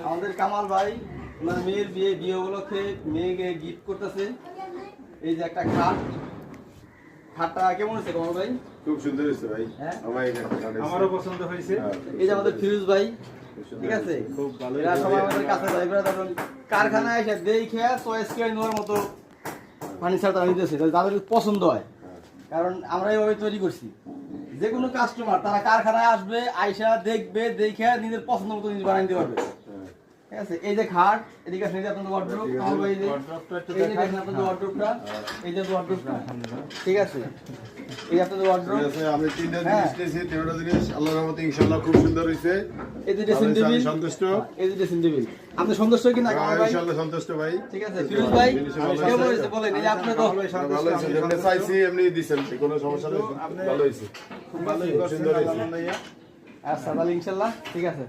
আমাদের কামাল ভাই ওনার মেয়ের বিয়ে উপলক্ষে মেয়েকে গিফট করতেছে। এই যে একটা খাটটা কেমন হয়েছে কামাল ভাই? খুব সুন্দর হয়েছে ভাই। হ্যাঁ আমারও পছন্দ হয়েছে। এই যে আমাদের ফিরোজ ভাই, ঠিক আছে, খুব ভালো। এরা সবাই আমাদের কাছে যায়, এরা তখন কারখানায় এসে দেখে চয়েস করে নেওয়ার মতো ফার্নিচার তারা নিতেছে, তাদের পছন্দ হয়। কারণ আমরা এইভাবে তৈরি করছি, যে কোনো কাস্টমার তারা কারখানায় আসবে, আইসা দেখবে, দেখে নিজের পছন্দ মতো জিনিস বানাই দিতে পারবে। ঠিক আছে, এই যে খাট, এদিকে আসেন, এই যে আপনাদের ওয়ার্ডরোব, কামাল ভাই, এই যে দেখেন আপনাদের ওয়ার্ডরোবটা, এই যে ওয়ার্ডরোবটা, ঠিক আছে, এই আপনাদের ওয়ার্ডরোব। ঠিক আছে, আমি তিনটা জিনিস নিয়েছি, তিনটা জিনিস আল্লাহর রহমতে ইনশাআল্লাহ খুব সুন্দর হয়েছে। এই যে ড্রেসিং টেবিল, সন্তুষ্ট। এই যে ড্রেসিং টেবিল, আপনি সন্তুষ্ট কিনা কামাল ভাই? ইনশাআল্লাহ সন্তুষ্ট ভাই। ঠিক আছে, ফিরোজ ভাই কেমন হয়েছে বলেন? এই যে আপনি তো ভালো হয়েছে, যেমনি চাইছি এমনি দিছেন, কোনো সমস্যা নেই, ভালো হয়েছে, খুব ভালো সুন্দর হয়েছে। হয়েছে। আচ্ছা তাহলে ইনশাআল্লাহ ঠিক আছে।